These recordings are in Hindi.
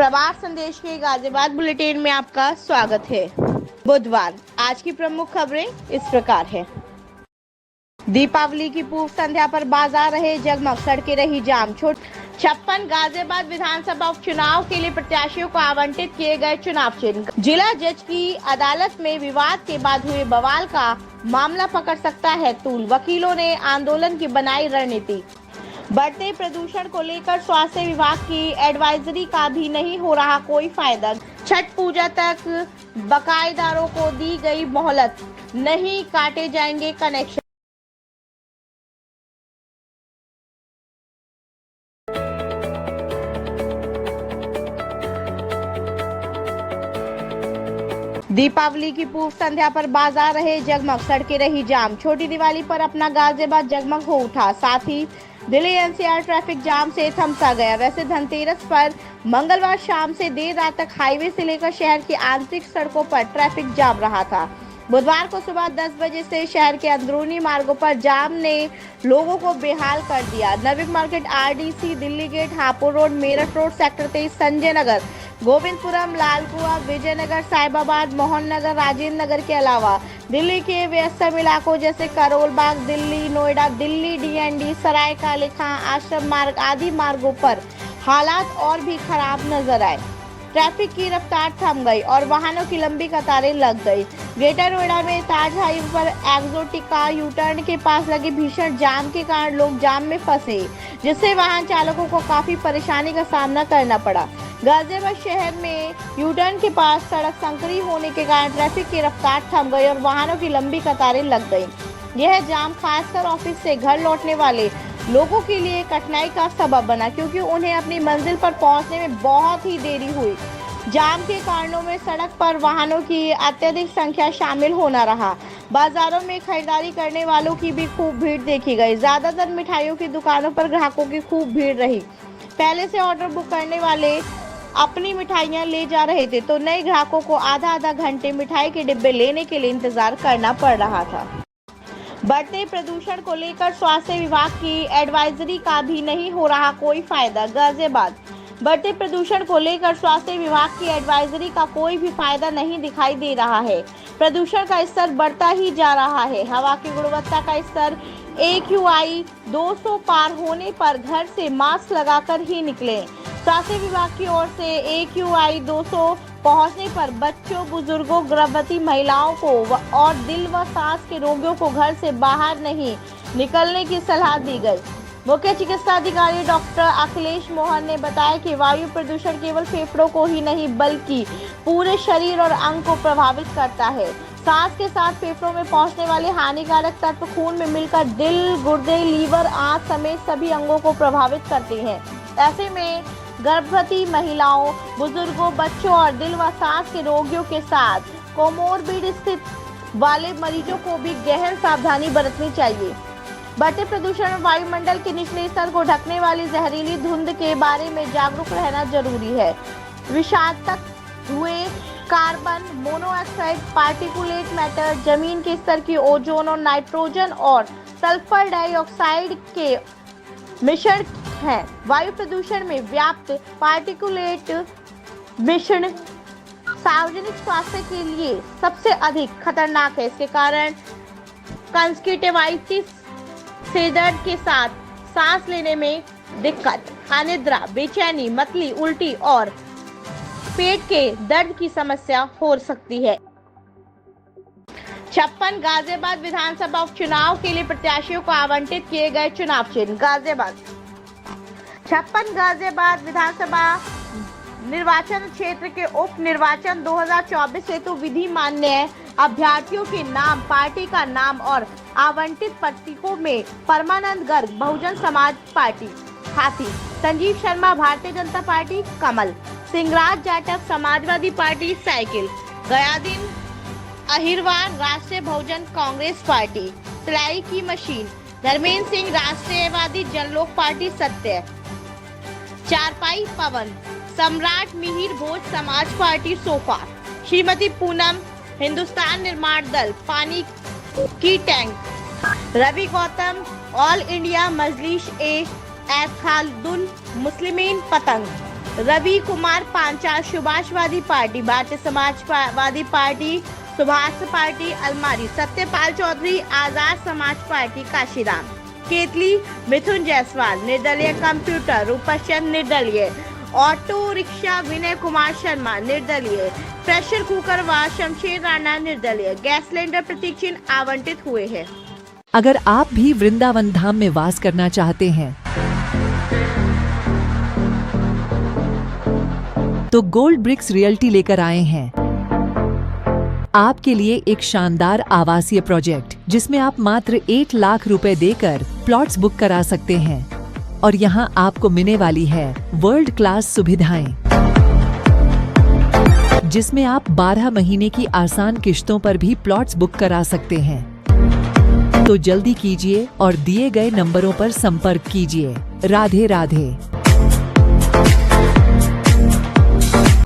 प्रभात संदेश के गाजियाबाद बुलेटिन में आपका स्वागत है। बुधवार आज की प्रमुख खबरें इस प्रकार है। दीपावली की पूर्व संध्या पर बाजार रहे जगमग, सड़कें रही जाम। 56 गाजियाबाद विधानसभा उपचुनाव के लिए प्रत्याशियों को आवंटित किए गए चुनाव चिन्ह। जिला जज की अदालत में विवाद के बाद हुए बवाल का मामला पकड़ सकता है तूल। वकीलों ने आंदोलन की बनाई रणनीति। बढ़ते प्रदूषण को लेकर स्वास्थ्य विभाग की एडवाइजरी का भी नहीं हो रहा कोई फायदा। छठ पूजा तक बकायेदारों को दी गई मोहलत, नहीं काटे जाएंगे कनेक्शन। दीपावली की पूर्व संध्या पर बाजार रहे जगमग, सड़कें रही जाम। छोटी दिवाली पर अपना गाजियाबाद जगमग हो उठा, साथ ही दिल्ली एनसीआर ट्रैफिक जाम से थमसा गया। वैसे धनतेरस पर मंगलवार शाम से देर रात तक हाईवे से लेकर शहर की आंतरिक सड़कों पर ट्रैफिक जाम रहा था। बुधवार को सुबह 10 बजे से शहर के अंदरूनी मार्गों पर जाम ने लोगों को बेहाल कर दिया। Naveen market, RDC, Delhi gate, Hapur road, Meerut road, sector 23, Sanjay Nagar, Govindpuram, Lalkuan, Vijaynagar, Sahibabad, Mohan Nagar, Rajendra Nagar के अलावा दिल्ली के व्यस्तम इलाकों जैसे करोल बाग, दिल्ली, नोएडा, दिल्ली डीएनडी, सराय काले खां, आश्रम मार्ग आदि मार्गों पर हालात और भी खराब नजर आए। ट्रैफिक की रफ्तार थम गई और वाहनों की लंबी कतारें लग गई। ग्रेटर नोएडा में ताज हाईवे पर एक्सोटिका यूटर्न के पास लगे भीषण जाम के कारण लोग जाम में फंसे, जिससे वाहन चालकों को काफी परेशानी का सामना करना पड़ा। गाजियाबाद शहर में यूटर्न के पास सड़क संकरी होने के कारण ट्रैफिक की रफ्तार थम गई और वाहनों की लंबी कतारें लग गई। यह जाम खासकर ऑफिस से घर लौटने वाले लोगों के लिए कठिनाई का सबब बना, क्योंकि उन्हें अपनी मंजिल पर पहुंचने में बहुत ही देरी हुई। जाम के कारणों में सड़क पर वाहनों की अत्यधिक संख्या शामिल होना रहा। बाजारों में खरीदारी करने वालों की भी खूब भीड़ देखी गई। ज्यादातर मिठाइयों की दुकानों पर ग्राहकों की खूब भीड़ रही। पहले से ऑर्डर बुक करने वाले अपनी मिठाइयां ले जा रहे थे, तो नए ग्राहकों को आधा घंटे मिठाई के डिब्बे लेने के लिए इंतजार करना पड़ रहा था। बढ़ते प्रदूषण को लेकर स्वास्थ्य विभाग की एडवाइजरी का भी नहीं हो रहा कोई फायदा। गाजियाबाद बढ़ते प्रदूषण को लेकर स्वास्थ्य विभाग की एडवाइजरी का कोई भी फायदा नहीं दिखाई दे रहा है। प्रदूषण का स्तर बढ़ता ही जा रहा है। हवा की गुणवत्ता का स्तर AQI 200 पार होने पर घर से मास्क लगाकर ही निकलें। स्वास्थ्य विभाग की ओर से AQI 200 पहुंचने पर बच्चों, बुजुर्गों, गर्भवती महिलाओं को और दिल व सांस के रोगियों को घर से बाहर नहीं निकलने की सलाह दी गई। मुख्य चिकित्सा अधिकारी डॉक्टर अखिलेश मोहन ने बताया कि वायु प्रदूषण केवल फेफड़ों को ही नहीं बल्कि पूरे शरीर और अंग को प्रभावित करता है। सांस के साथ फेफड़ों में पहुंचने वाले हानिकारक तत्व खून में मिलकर दिल, गुर्दे, लीवर, आंत समेत सभी अंगों को प्रभावित करते हैं। ऐसे में गर्भवती महिलाओं, बुजुर्गों, बच्चों और दिल व सांस के रोगियों के साथ कोमोर्बिड स्थिति वाले मरीजों को भी गहन सावधानी बरतनी चाहिए। बढ़ते प्रदूषण और वायुमंडल के निचले स्तर को ढकने वाली जहरीली धुंध के बारे में जागरूक रहना जरूरी है। विषाक्तक धुएं, कार्बन मोनोऑक्साइड, पार्टिकुलेट मैटर, जमीन के स्तर की ओजोन और नाइट्रोजन और सल्फर डाइऑक्साइड के मिश्रण है। वायु प्रदूषण में व्याप्त पार्टिकुलेट मिश्रण सार्वजनिक स्वास्थ्य के लिए सबसे अधिक खतरनाक है। इसके कारण कंजक्टिवाइटिस से दर्द के साथ सांस लेने में दिक्कत, अनिद्रा, बेचैनी, मतली, उल्टी और पेट के दर्द की समस्या हो सकती है। 56 गाजियाबाद विधानसभा उपचुनाव के लिए प्रत्याशियों को आवंटित किए गए चुनाव चिन्ह। गाजियाबाद 56 गाजियाबाद विधानसभा निर्वाचन क्षेत्र के उप निर्वाचन 2024 हेतु विधि मान्य अभ्यर्थियों के नाम, पार्टी का नाम और आवंटित प्रतीकों में परमानंद गर्ग बहुजन समाज पार्टी हाथी, संजीव शर्मा भारतीय जनता पार्टी कमल, Singhraj Jatav Samajwadi Party cycle, Gayadeen Ahirwar Rashtriya Bahujan Congress Party सिलाई की मशीन, धर्मेंद्र सिंह राष्ट्रीयवादी जनलोक पार्टी सत्य, चारपाई पवन, सम्राट मिहिर भोज समाज पार्टी सोफा, श्रीमती पूनम हिंदुस्तान निर्माण दल पानी की tank, Ravi Gautam All India Majlis e Ittehadul Muslimeen पतंग, Ravi Kumar Panchal Subhashwadi Party, Bharatiya Samajwadi party Subhash party अलमारी, सत्यपाल चौधरी आजाद समाज पार्टी काशीराम, केतली मिथुन जायसवाल निर्दलीय, कंप्यूटर रूपचंद निर्दलीय, ऑटो रिक्शा विनय कुमार शर्मा निर्दलीय, प्रेशर कुकर व शमशेर राणा निर्दलीय, गैस सिलेंडर प्रतीक चिन्ह आवंटित हुए हैं। अगर आप भी वृंदावन धाम में वास करना चाहते हैं तो गोल्ड ब्रिक्स रियल्टी लेकर आए हैं आपके लिए एक शानदार आवासीय प्रोजेक्ट, जिसमें आप मात्र 1 लाख रुपए देकर प्लॉट्स बुक करा सकते हैं और यहां आपको मिलने वाली है वर्ल्ड क्लास सुविधाएं, जिसमें आप 12 महीने की आसान किश्तों पर भी प्लॉट्स बुक करा सकते हैं। तो जल्दी कीजिए और दिए गए नंबरों पर संपर्क कीजिए। राधे राधे।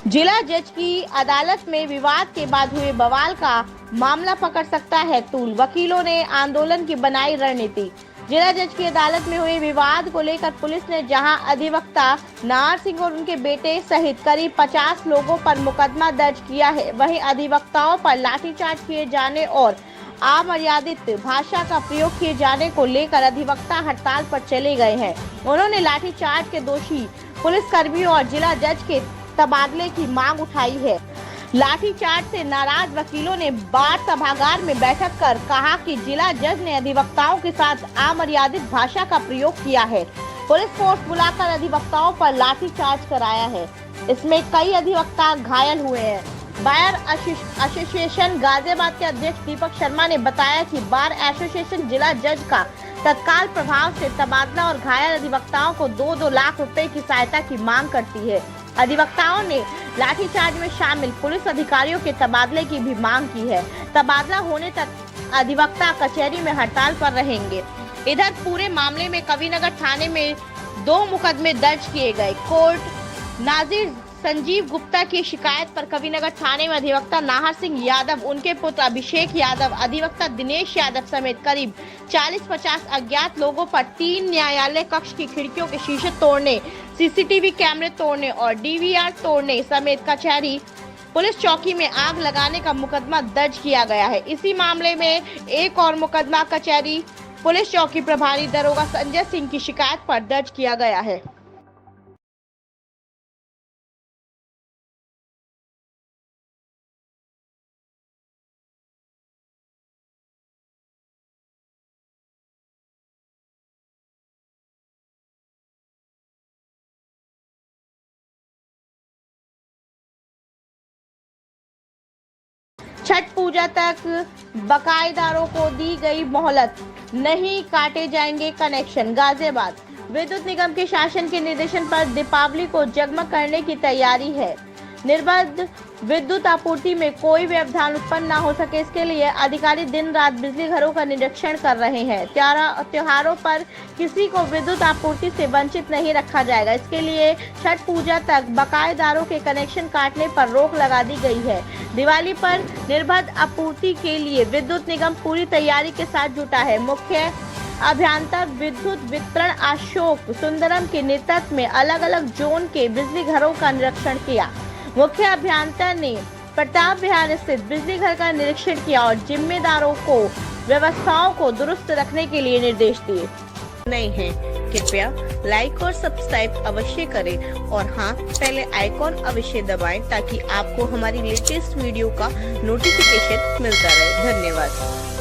जिला जज की अदालत में विवाद के बाद हुए बवाल का मामला पकड़ सकता है तूल, वकीलों ने आंदोलन की बनाई रणनीति। जिला जज की अदालत में हुए विवाद को लेकर पुलिस ने जहां अधिवक्ता नाहर सिंह और उनके बेटे सहित करीब 50 लोगों पर मुकदमा दर्ज किया है, वहीं अधिवक्ताओं पर लाठीचार्ज किए जाने और अमर्यादित भाषा का प्रयोग किए जाने को लेकर अधिवक्ता हड़ताल पर चले गए हैं। उन्होंने लाठीचार्ज के दोषी पुलिसकर्मियों और जिला जज के तबादले की मांग उठाई है। लाठीचार्ज से नाराज वकीलों ने बार सभागार में बैठक कर कहा कि जिला जज ने अधिवक्ताओं के साथ अमर्यादित भाषा का प्रयोग किया है। पुलिस फोर्स बुलाकर अधिवक्ताओं पर लाठीचार्ज कराया है। इसमें कई अधिवक्ता घायल हुए हैं। बार एसोसिएशन गाजियाबाद के अध्यक्ष दीपक शर्मा ने बताया कि बार एसोसिएशन जिला जज का तत्काल प्रभाव से तबादला और घायल अधिवक्ताओं को 2-2 लाख रुपए की सहायता की मांग करती है। अधिवक्ताओं ने लाठीचार्ज में शामिल पुलिस अधिकारियों के तबादले की भी मांग की है। तबादला होने तक अधिवक्ता कचहरी में हड़ताल पर रहेंगे। इधर पूरे मामले में कविनगर थाने में 2 मुकदमे दर्ज किए गए। कोर्ट नाजिर संजीव गुप्ता की शिकायत पर कविनगर थाने में अधिवक्ता नाहर सिंह यादव, उनके पुत्र अभिषेक यादव, अधिवक्ता दिनेश यादव समेत करीब 40-50 अज्ञात लोगों पर 3 न्यायालय कक्ष की खिड़कियों के शीशे तोड़ने, सीसीटीवी कैमरे तोड़ने और डीवीआर तोड़ने समेत कचहरी पुलिस चौकी में आग लगाने का मुकदमा दर्ज किया गया है। इसी मामले में एक और मुकदमा कचहरी पुलिस चौकी प्रभारी दरोगा संजय सिंह की शिकायत पर दर्ज किया गया है। छठ पूजा तक बकायेदारों को दी गई मोहलत, नहीं काटे जाएंगे कनेक्शन। गाजियाबाद विद्युत निगम के शासन के निर्देशन पर दीपावली को जगमग करने की तैयारी है। निर्बाध विद्युत आपूर्ति में कोई व्यवधान उत्पन्न न हो सके, इसके लिए अधिकारी दिन रात बिजली घरों का निरीक्षण कर रहे हैं। त्योहारों पर किसी को विद्युत आपूर्ति से वंचित नहीं रखा जाएगा। इसके लिए छठ पूजा तक बकायेदारों के कनेक्शन काटने पर रोक लगा दी गई है। दिवाली पर निर्बाध आपूर्ति के लिए विद्युत निगम पूरी तैयारी के साथ जुटा है। मुख्य अभियंता विद्युत वितरण अशोक सुंदरम के नेतृत्व में अलग अलग जोन के बिजली घरों का निरीक्षण किया। मुख्य अभियंता ने प्रताप विहार स्थित बिजली घर का निरीक्षण किया और जिम्मेदारों को व्यवस्थाओं को दुरुस्त रखने के लिए निर्देश दिए। नहीं है कृपया लाइक और सब्सक्राइब अवश्य करें और हाँ, पहले आइकॉन अवश्य दबाएं ताकि आपको हमारी लेटेस्ट वीडियो का नोटिफिकेशन मिलता रहे। धन्यवाद।